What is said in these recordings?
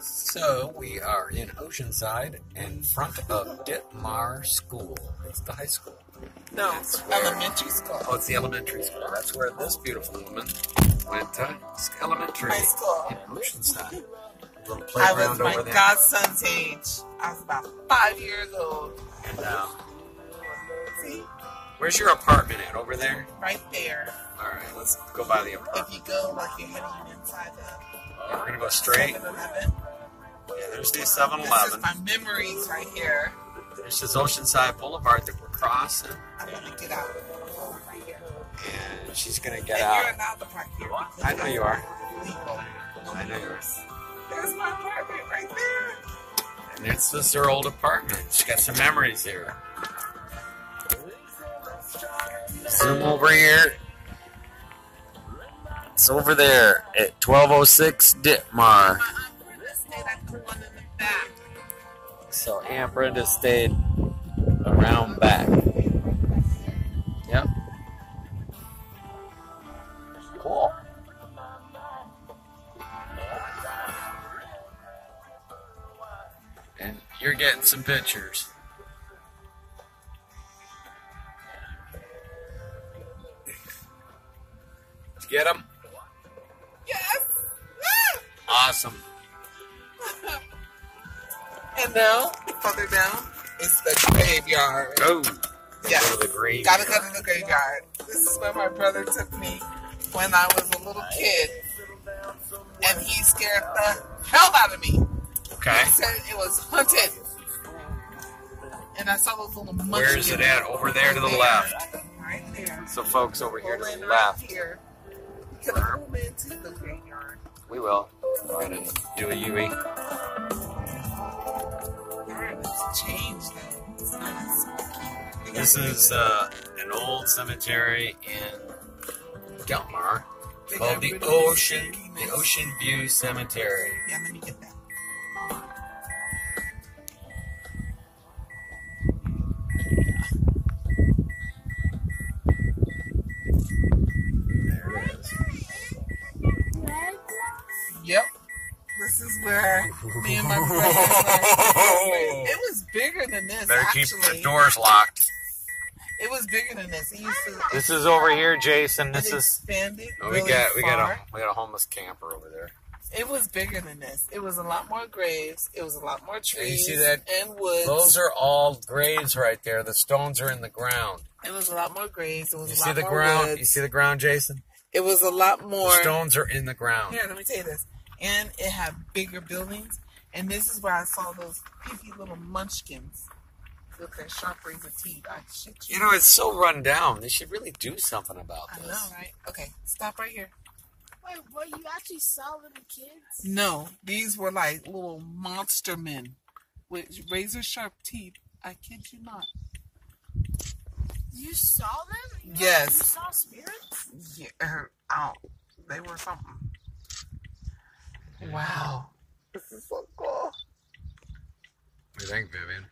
So we are in Oceanside in front of Ditmar School. It's the high school. No, it's elementary school. Oh, it's the elementary school. That's where this beautiful woman went to elementary High school. in Oceanside. A little I playground was my over there. godson's age. I was about 5 years old. And See? where's your apartment at? Over there? Right there. All right, let's go by the apartment. If you go like you're heading inside the We're gonna go straight. 7-Eleven. Yeah, there's the This is 7-Eleven. my memories right here. This is Oceanside Boulevard that we're crossing, I'm gonna get out right here. and she's gonna And get you're out. allowed to park here. because I know you are. Legal. I know you are. There's my apartment right there. And this is her old apartment. She got some memories here. Zoom over here. It's over there at 1206 Ditmar. My Aunt Brenda stayed at the one in the back. So Aunt Brenda stayed around back. Yep. Cool. And you're getting some pictures. Did you get them? Yes. Awesome. And now, further down, is the graveyard. Oh, Yes. go to the graveyard. Gotta go to the graveyard. This is where my brother took me when I was a little kid. And he scared the hell out of me. Okay. He said it was haunted. And I saw those little munchkins. Where is it at? Over there to the left. Right there. So folks over here to Pull in the right left. here. You can pull into the graveyard. We will. We're gonna do a UE. Alright, it's changed though. It's not as spooky. This is an old cemetery in Ditmar called the Ocean View Cemetery. Yeah, let me get that. There it is. Yep. This is where me and my brother. It was bigger than this. Better keep actually. the doors locked. It was bigger than this. It used to. This is over here, Jason. It This is. expanded. Oh, really we got far. a homeless camper over there. It was bigger than this. It was a lot more graves. It was a lot more trees. And you see that? And woods. Those are all graves right there. The stones are in the ground. It was a lot more graves. It was You a see lot the more ground? woods. You see the ground, Jason? It was a lot more. The stones are in the ground. Here, let me tell you this. And it had bigger buildings. And this is where I saw those pinky little munchkins with their sharp razor teeth. I shit you. You know, it's so run down. They should really do something about I this. know, right? Okay, stop right here. Wait, what, you actually saw little kids? No, these were like little monster men with razor sharp teeth. I kid you not. You saw them? Yes. You saw spirits? Yeah, oh, they were something. Wow. This is so cool. What do you think, Vivian?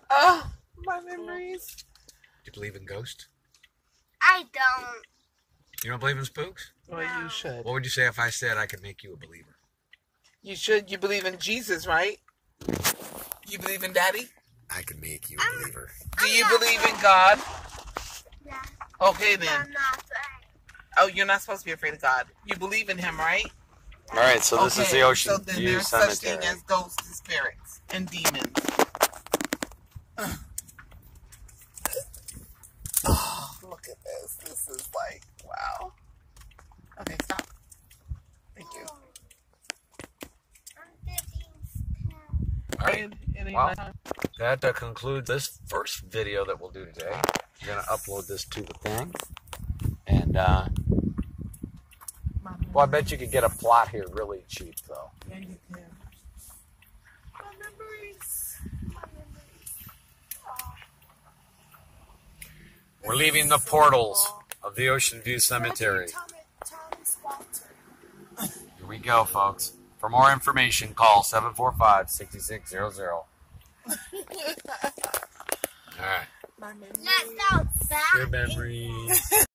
Oh, my memories. Do you believe in ghosts? I don't. You don't believe in spooks? Well, you should. What would you say if I said I could make you a believer? You should. You believe in Jesus, right? You believe in Daddy? I could make you a believer. Do you believe in God? Yeah. Okay, then. I'm not. Oh, you're not supposed to be afraid of God. You believe in Him, right? All right, so this is the Ocean So then View there's such Cemetery. thing as ghosts and spirits and demons. Oh, look at this. This is like, wow. Okay, stop. Thank you. All right. Any Wow. time? That concludes this first video that we'll do today. I'm going to upload this to the thing. And, well, I bet you could get a plot here really cheap, though. Yeah, you can. My memories. My memories. We're leaving the portals of the Ocean View Cemetery. Tommy sponsor. Here we go, folks. For more information, call 745-6600. All right. My memories. Let's go back. Good memories.